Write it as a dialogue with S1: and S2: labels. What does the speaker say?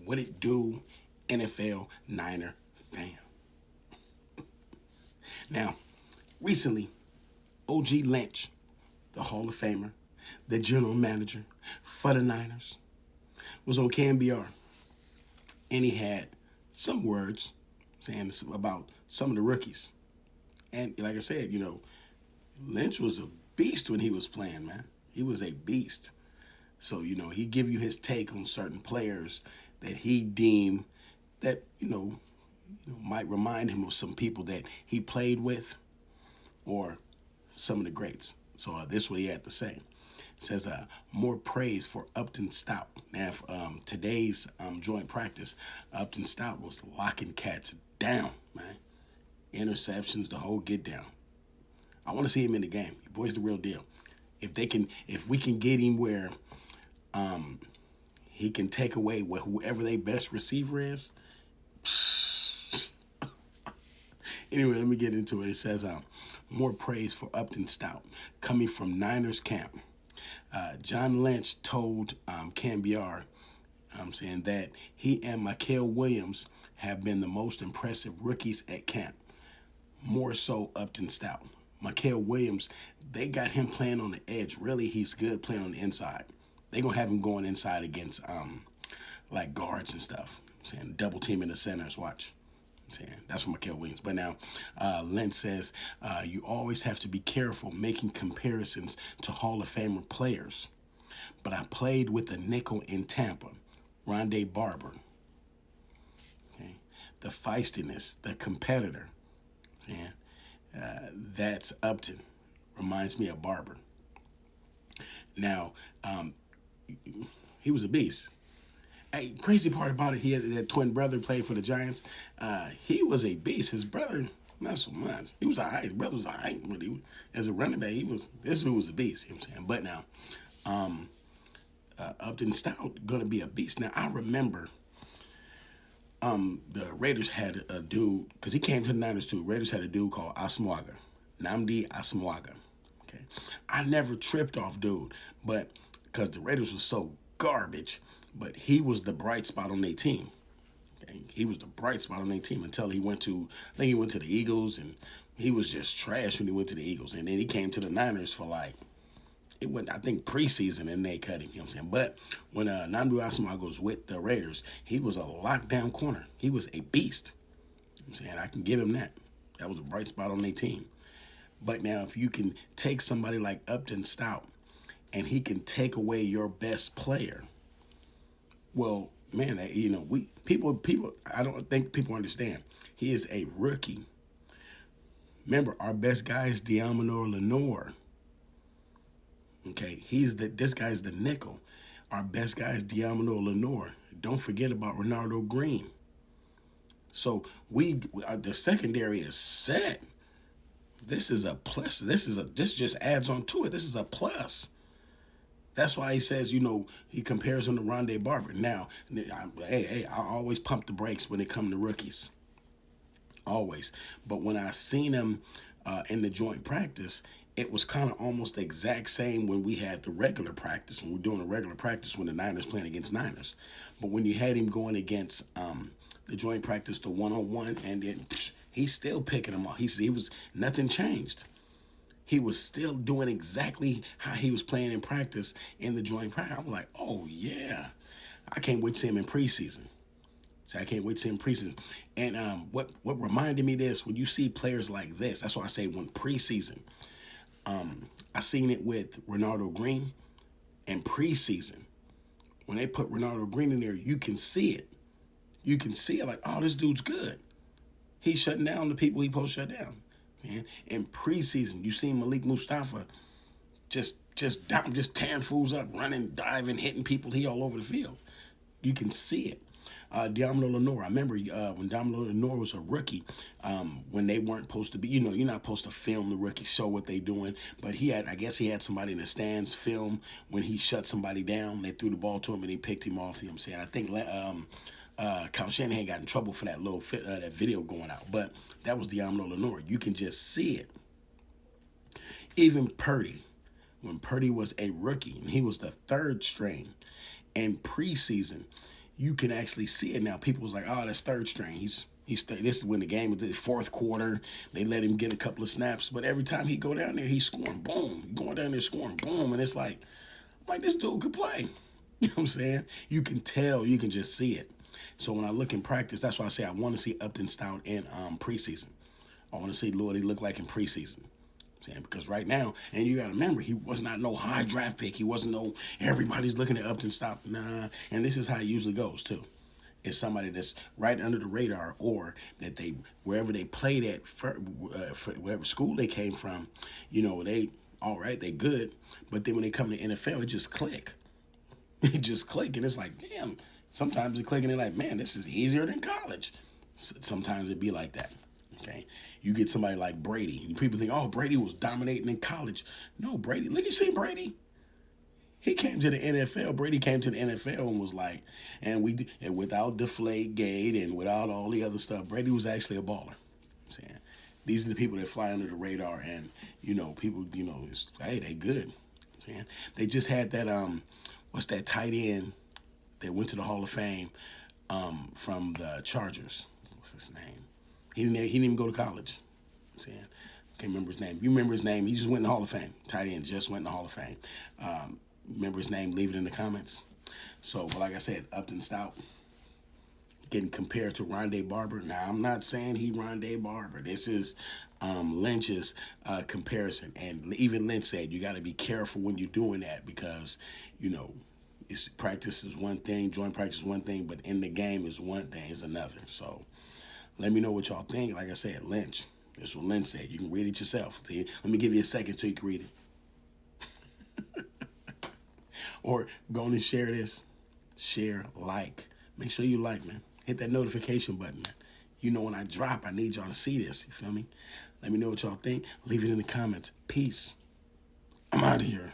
S1: What it do, NFL Niner fan? Now, recently, OG Lynch, the Hall of Famer, the general manager for the Niners, was on KMBR, and he had some words saying about some of the rookies. And like I said, Lynch was a beast when he was playing, man. He was a beast. So, he give you his take on certain players that he deemed that, might remind him of some people that he played with or some of the greats. So this is what he had to say. It says, more praise for Upton Stout. Now, today's joint practice, Upton Stout was locking cats down, man. Interceptions, the whole get down. I want to see him in the game. Your boy's the real deal. If we can get him where he can take away whoever their best receiver is. Anyway, let me get into it. It says, more praise for Upton Stout coming from Niners camp. John Lynch told KMBR, saying that he and Mikael Williams have been the most impressive rookies at camp. More so Upton Stout. Mikael Williams, they got him playing on the edge. Really, he's good playing on the inside. They're going to have him going inside against like guards and stuff. I'm saying double teaming the centers, watch. I'm saying that's for Mikael Williams. But now, Lynch says, you always have to be careful making comparisons to Hall of Famer players. But I played with the nickel in Tampa, Rondé Barber. Okay? The feistiness, the competitor. That's Upton. Reminds me of Barber. Now, he was a beast. Hey, crazy part about it, he had that twin brother played for the Giants. He was a beast. His brother, not so much. He was all right. His brother was all right, but as a running back, this dude was a beast. You know what I'm saying? But now, Upton Stout gonna be a beast. Now I remember the Raiders had a dude, because he came to the Niners too. Raiders had a dude called Asmuaga, Namdi Asmuaga. Okay, I never tripped off dude, but because the Raiders was so garbage, but he was the bright spot on their team. Okay? He was the bright spot on their team until I think he went to the Eagles, and he was just trash when he went to the Eagles. And then he came to the Niners for it went, I think, preseason, and they cut him, you know what I'm saying? But when Namdi Asmuaga was with the Raiders, he was a lockdown corner. He was a beast. You know what I'm saying? I can give him that. That was a bright spot on their team. But now, if you can take somebody like Upton Stout, and he can take away your best player, well, man, people, I don't think people understand. He is a rookie. Remember, our best guy is Diamondor Lenore. Okay, this guy's the nickel. Our best guy is Diamondor Lenore. Don't forget about Ronaldo Green. So the secondary is set. This is a plus. This just adds on to it. This is a plus. That's why he says, he compares him to Rondé Barber. Now, I always pump the brakes when it comes to rookies. Always. But when I seen him in the joint practice, it was kind of almost the exact same when we had the regular practice, when we're doing a regular practice when the Niners playing against Niners. But when you had him going against the joint practice, the one-on-one, and then he's still picking them off. He was, nothing changed. He was still doing exactly how he was playing in practice in the joint practice. I was like, oh, yeah. I can't wait to see him in preseason. So I can't wait to see him in preseason. And what reminded me of this, when you see players like this, that's why I say when preseason, I seen it with Ronaldo Green in preseason. When they put Ronaldo Green in there, you can see it. You can see it like, oh, this dude's good. He's shutting down the people he's supposed to shut down. Man, in preseason, you seen Malik Mustafa just tearing fools up, running, diving, hitting people. He all over the field. You can see it. Diamondor Lenore. I remember when Diamondor Lenore was a rookie, when they weren't supposed to be, you're not supposed to film the rookie, show what they doing. But I guess he had somebody in the stands film when he shut somebody down. They threw the ball to him and he picked him off. You know what I'm saying? I think Kyle Shanahan got in trouble for that that video going out. But that was Diamondor Lenore. You can just see it. Even Purdy, when Purdy was a rookie, and he was the third string in preseason, you can actually see it now. People was like, oh, that's third string. This is when the game was the fourth quarter. They let him get a couple of snaps, but every time he go down there, he's scoring, boom, going down there scoring, boom, and it's like this dude could play. You know what I'm saying? You can tell, you can just see it. So when I look in practice, that's why I say I want to see Upton Stout in preseason. I want to see what he look like in preseason. Because right now, and you got to remember, he was not no high draft pick. He wasn't no everybody's looking at Upton Stout. Nah, and this is how it usually goes too. It's somebody that's right under the radar, or that they wherever they played at, for whatever school they came from, they all right, they good, but then when they come to NFL, it just click. It just click, and it's like, damn. Sometimes it click, and they're like, man, this is easier than college. Sometimes it be like that. Okay, you get somebody like Brady. People think, oh, Brady was dominating in college. No, Brady. Look, you see Brady. He came to the NFL. Brady came to the NFL and was like, and without Deflategate and without all the other stuff, Brady was actually a baller. I'm saying these are the people that fly under the radar, and people, hey, they good. I'm saying they just had that what's that tight end that went to the Hall of Fame from the Chargers. What's his name? He didn't even go to college. I'm saying, can't remember his name. If you remember his name, he just went in the Hall of Fame. Tight end just went in the Hall of Fame. Remember his name? Leave it in the comments. So, like I said, Upton Stout getting compared to Rondé Barber. Now, I'm not saying he Rondé Barber. This is Lynch's comparison. And even Lynch said you got to be careful when you're doing that because, practice is one thing, joint practice is one thing, but in the game is one thing, is another. So, let me know what y'all think. Like I said, Lynch. That's what Lynch said. You can read it yourself. See? Let me give you a second so you can read it. Or go on and share this. Share, like. Make sure you like, man. Hit that notification button, man. When I drop, I need y'all to see this. You feel me? Let me know what y'all think. Leave it in the comments. Peace. I'm out of here.